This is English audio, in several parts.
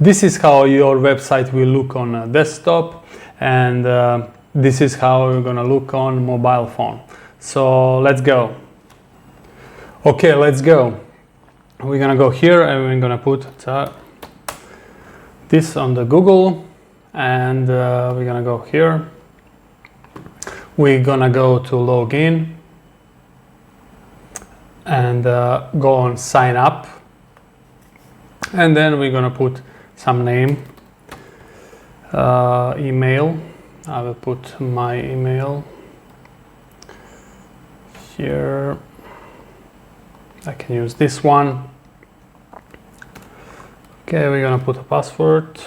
This is how your website will look on a desktop, and this is how you're gonna look on mobile phone. So let's go. Okay, let's go. We're gonna go here and we're gonna put this on the Google, and we're gonna go here. We're gonna go to login and go on sign up, and then we're gonna put some name, email. I will put my email here. I can use this one. Okay, we're gonna put a password.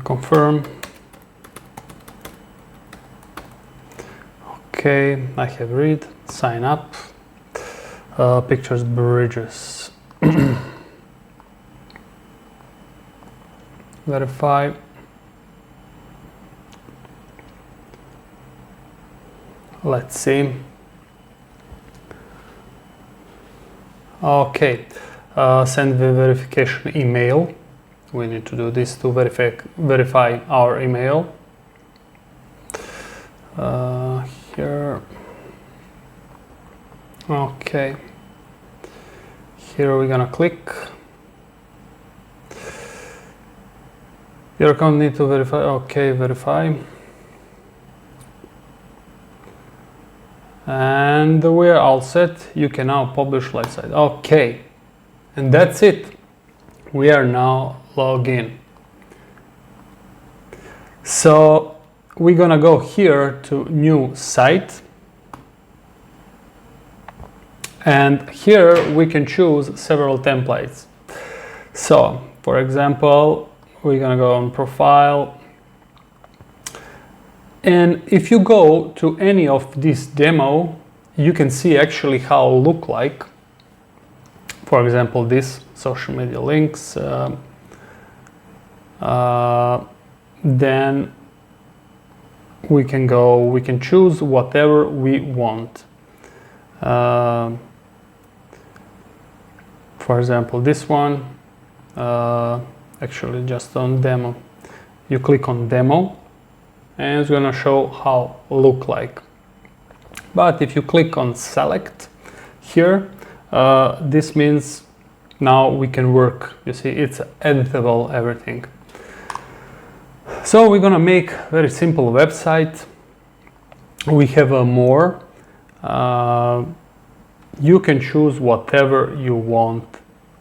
Confirm. Okay, I have read. Sign up. Pictures, bridges. Verify. Let's see. Okay, send the verification email. We need to do this to verify our email. Here. Okay. Here we're gonna click. Your account need to verify. Okay, verify. And we're all set. You can now publish live site. Okay, and that's it. We are now logged in. So we're gonna go here to new site, and here we can choose several templates. So for example, we're gonna go on profile, and if you go to any of this demo, you can see actually how it look like. For example, this social media links, then we can choose whatever we want. For example, this one, actually just on demo. You click on demo, and it's gonna show how it look like. But if you click on select here, this means now we can work. You see, it's editable, everything. So we're gonna make very simple website. We have more. You can choose whatever you want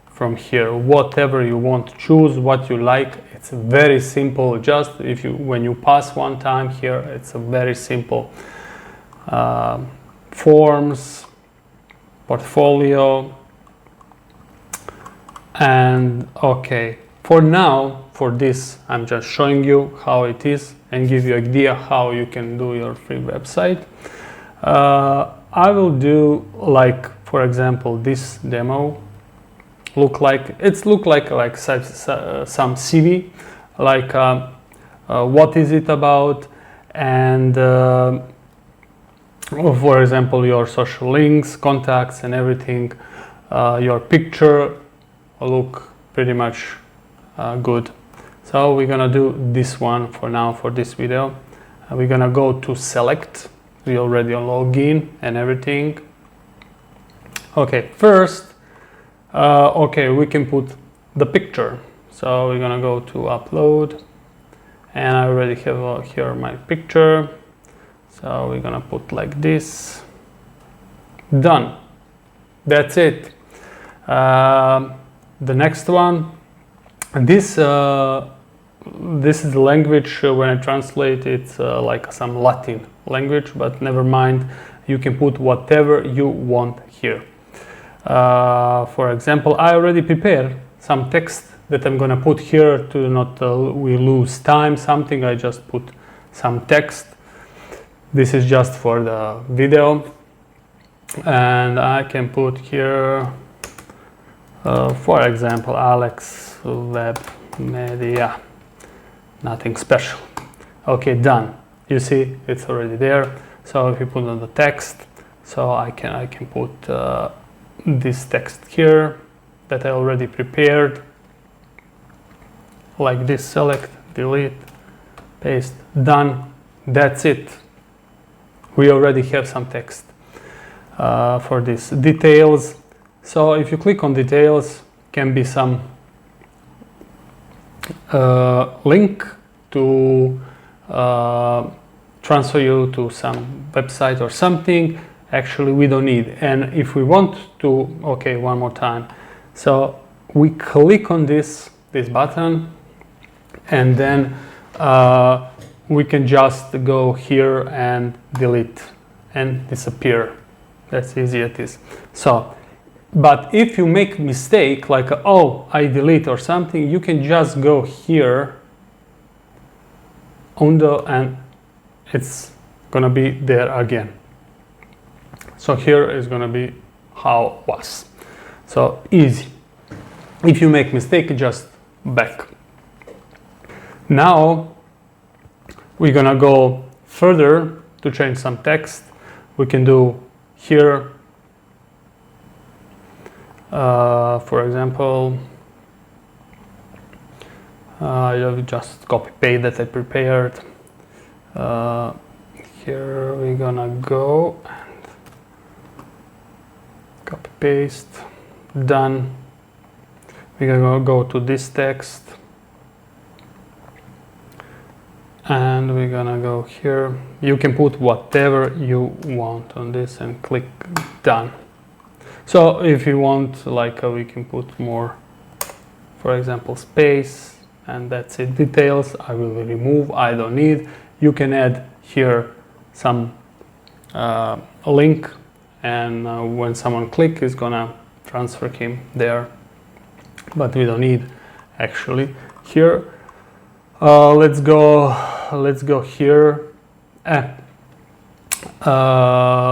from here. Whatever you want, choose what you like. It's very simple. Just when you pass one time here, it's a very simple. Forms, portfolio, and okay. For now, for this, I'm just showing you how it is and give you an idea how you can do your free website. I will do, like, for example, this demo. Look like some CV, like what is it about, and for example, your social links, contacts, and everything. Your picture look pretty much good. So we're gonna do this one for now for this video. We're gonna go to select. We already log in and everything. Okay, first, okay, we can put the picture. So we're gonna go to upload, and I already have here my picture. So we're gonna put like this. Done. That's it. The next one. This is the language. When I translate, it's like some Latin language, but never mind. You can put whatever you want here. For example, I already prepared some text that I'm gonna put here to not we lose time. Something I just put some text. This is just for the video, and I can put here, for example, Alex Web Media. Nothing special. Okay, done. You see, it's already there. So if you put on the text, So I can put this text here that I already prepared, like this: select, delete, paste, done. That's it. We already have some text for this. Details. So if you click on details, can be some link to transfer you to some website or something. Actually, we don't need. And if we want to, okay, one more time. So we click on this button, and then we can just go here and delete and disappear. That's easy it is. So, but if you make mistake, like, oh, I delete or something, you can just go here and it's gonna be there again. So here is gonna be how it was. So easy. If you make mistake, just back. Now we're gonna go further to change some text. We can do here, for example, I'll just copy paste that I prepared. Here we're gonna go and copy paste, done. We're gonna go to this text, and we're gonna go here. You can put whatever you want on this and click done. So if you want, like, we can put more, for example, space, and that's it. Details I will remove, I don't need. You can add here some link, and when someone clicks, it's gonna transfer him there, but we don't need actually here. Let's go here.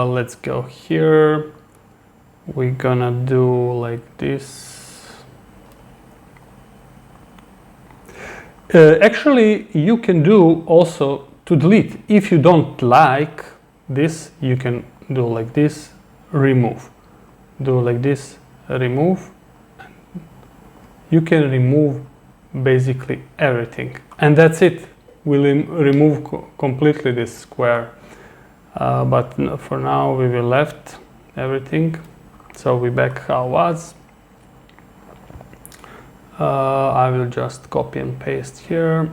Let's go here. We're gonna do like this. Actually, you can do also to delete. If you don't like this, you can do like this, remove. Do like this, remove. You can remove basically everything. And that's it. We'll remove completely this square. But for now, we will left everything. So we back how it was. I will just copy and paste here.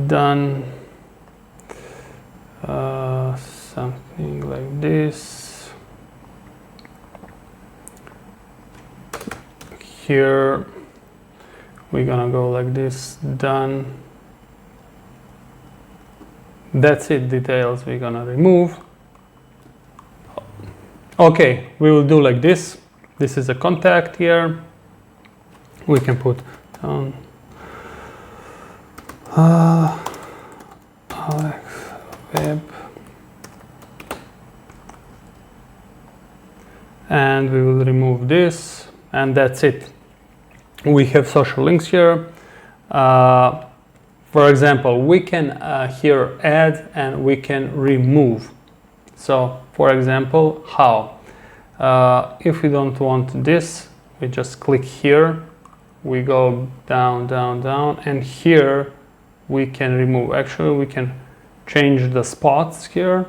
Done. Something like this. Here we're gonna go like this. Done. That's it. Details we're gonna remove. Okay, we will do like this. This is a contact here. We can put down Alex Web, and we will remove this, and that's it. We have social links here. For example, we can here add and we can remove. So, for example, how? If we don't want this, we just click here. We go down, down, down, and here we can remove. Actually, we can change the spots here,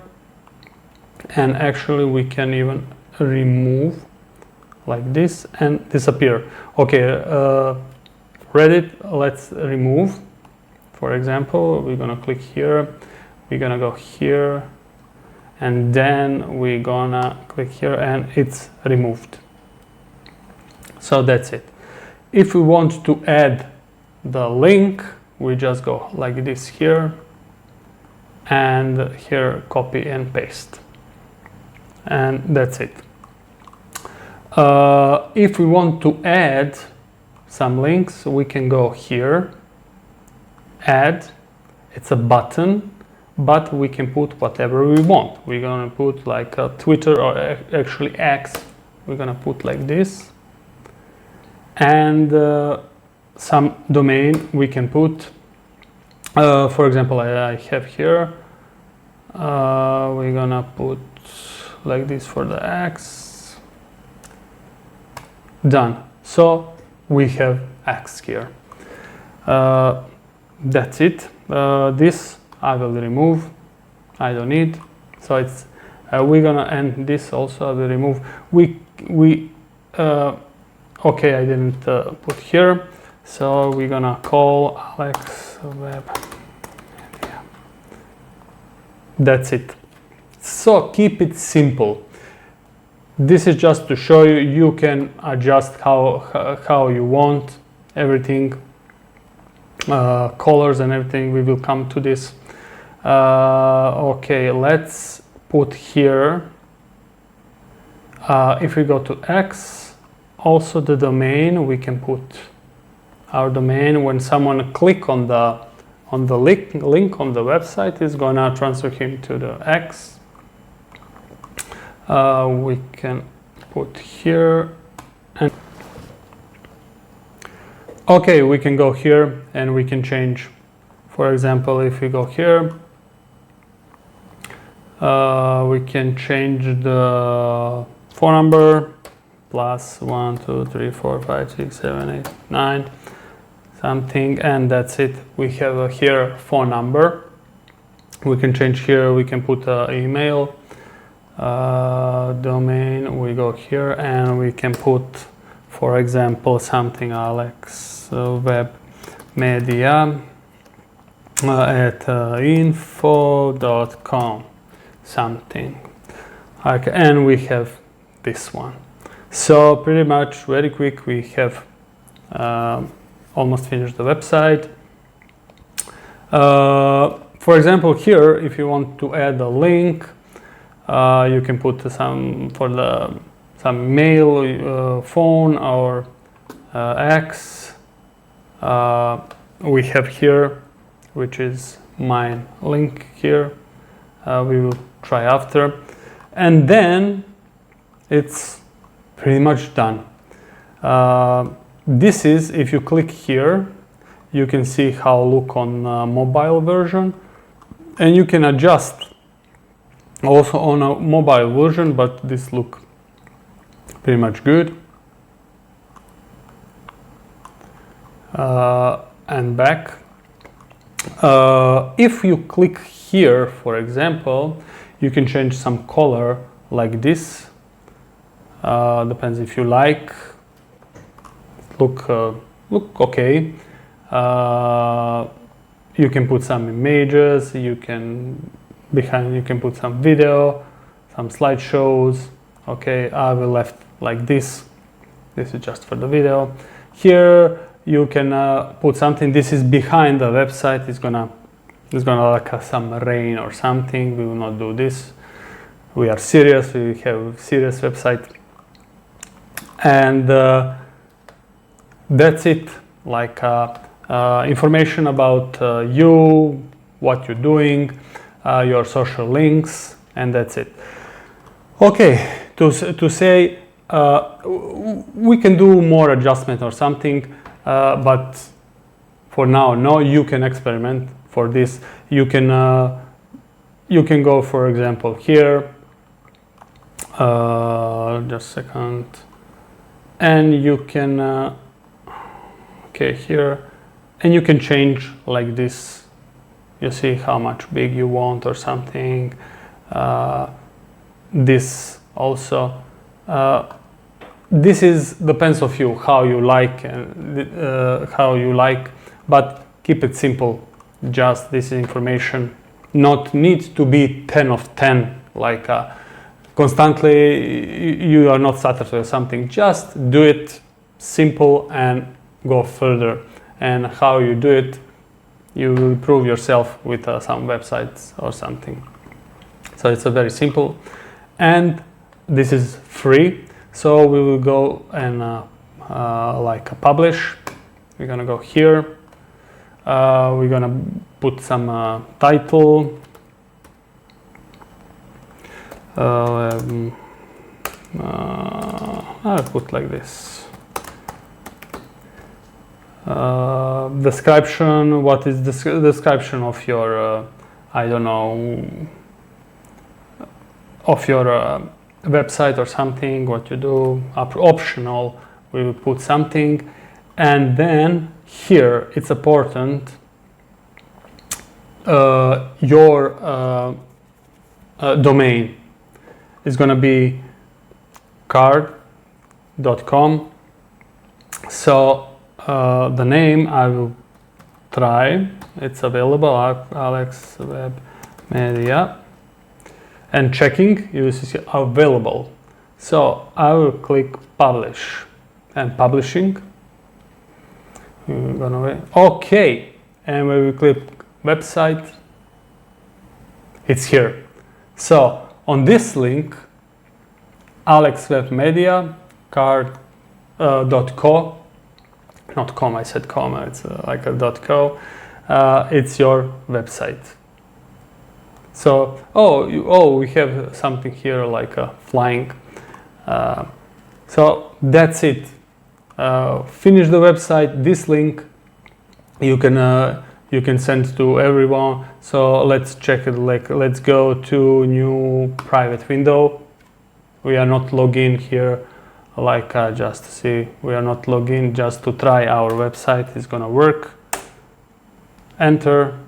and actually we can even remove like this and disappear. Okay, Reddit, let's remove. For example, we're gonna click here, we're gonna go here, and then we're gonna click here, and it's removed. So that's it. If we want to add the link, we just go like this here, and here copy and paste, and that's it. If we want to add some links, we can go here, add. It's a button, but we can put whatever we want. We're gonna put like a Twitter, or actually X. We're gonna put like this, and some domain we can put. For example, I have here we're gonna put like this for the X. Done. So we have X here. That's it. This I will remove. I don't need. So it's we're gonna end this also. I will remove. Okay, I didn't put here. So we're gonna call Alex Web. That's it. So keep it simple. This is just to show you you can adjust how you want everything, colors and everything. We will come to this. Okay, let's put here. If we go to X, also the domain, we can put our domain. When someone click on the link on the website, is gonna transfer him to the X. We can put here, and okay, we can go here and we can change. For example, if we go here, we can change the phone number +1 2 3 4 5 6 7 8 9 something, and that's it. We have here phone number. We can change here. We can put email. Domain, we go here and we can put, for example, something Alex Web Media at info.com something, okay, and we have this one. So pretty much very quick, we have almost finished the website. For example, here if you want to add a link, you can put some mail, phone, or X. We have here, which is my link here. We will try after, and then it's pretty much done. This is, if you click here, you can see how look on mobile version, and you can adjust also on a mobile version, but this look pretty much good. And back. If you click here, for example, you can change some color like this. Depends if you like. Look okay. You can put some images. You can put some video, some slideshows. Okay, I will left like this. This is just for the video. Here you can put something. This is behind the website. It's gonna like some rain or something. We will not do this. We are serious. We have serious website, and that's it. Like information about you, what you're doing, your social links, and that's it. Okay, to say we can do more adjustment or something, but for now, no. You can experiment for this. You can go, for example, here. Just a second, and you can okay, here, and you can change like this. You see how much big you want or something. This also. This is depends of you how you like and but keep it simple. Just this information, not need to be 10 of 10 like constantly you are not satisfied with something. Just do it simple and go further. And how you do it, you will improve yourself with some websites or something. So it's a very simple, and this is free. So we will go and like publish. We're gonna go here. We're gonna put some title. I'll put like this. Description. What is the description of your I don't know, of your website or something, what you do, optional, we will put something. And then here it's important your domain is going to be card.com. So the name I will try, it's available, Alex Web Media, and checking, you see available. So I will click publish and publishing. Okay, and when we click website, it's here. So on this link, Alex Web Media card.co, not com, I said comma, it's like a .co, it's your website. So we have something here like a flying. So that's it. Finish the website. This link you can send to everyone. So let's check it. Like, let's go to new private window. We are not logged in here. Like just see, we are not logged in, just to try our website is gonna work. Enter.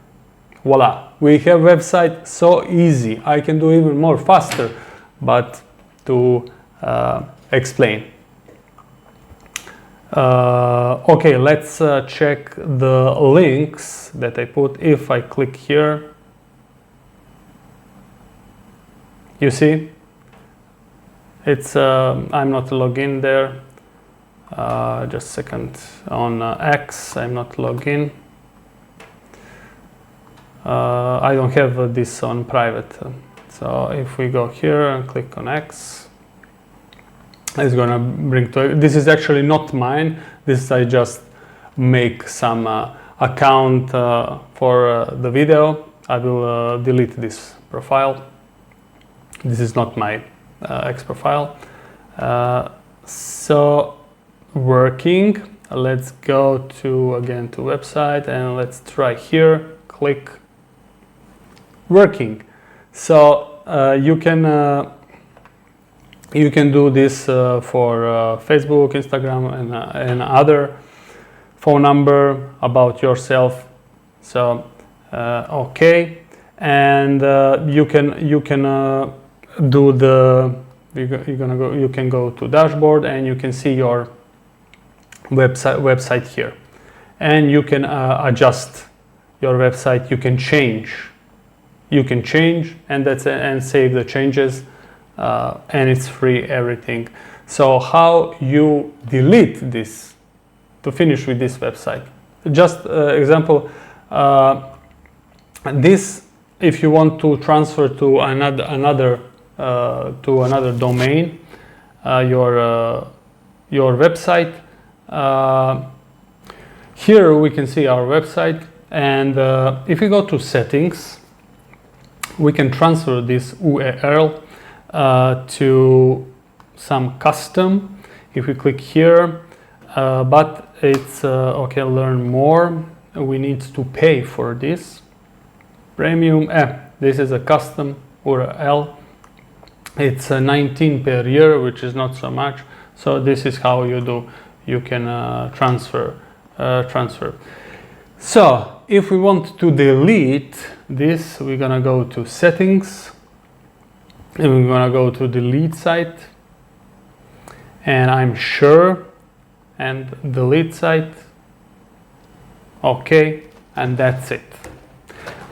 Voila, we have website. So easy. I can do even more faster, but to explain. Okay, let's check the links that I put. If I click here, you see it's I'm not logged in there. Just a second. On X, I'm not logged in. I don't have this on private. So if we go here and click on X, it's gonna bring to, this is actually not mine. This I just make some account for the video. I will delete this profile. This is not my X profile. So working, let's go to again to website and let's try here, click working. So you can do this for Facebook, Instagram, and other phone number about yourself. So okay, and you can do the you can go to dashboard and you can see your website here, and you can adjust your website. You can change and that's and save the changes. And it's free, everything. So how you delete this to finish with this website? Just example, this, if you want to transfer to another domain, your website. Here we can see our website, and if we go to settings, we can transfer this URL to some custom. If we click here, but it's okay, learn more, we need to pay for this premium. This is a custom URL. It's 19 per year, which is not so much. So this is how you do. You can transfer. So if we want to delete this, we're gonna go to settings. And we're gonna go to delete site, and I'm sure, and delete site. Okay, and that's it.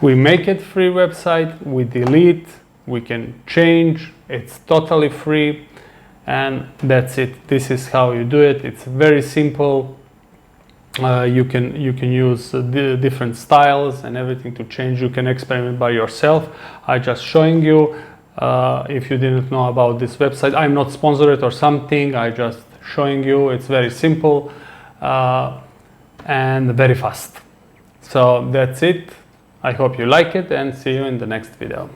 We make it free website, we delete, we can change, it's totally free, and that's it. This is how you do it. It's very simple. You can use the different styles and everything to change. You can experiment by yourself. I just showing you. If you didn't know about this website, I'm not sponsored or something, I just showing you. It's very simple and very fast. So that's it. I hope you like it, and see you in the next video.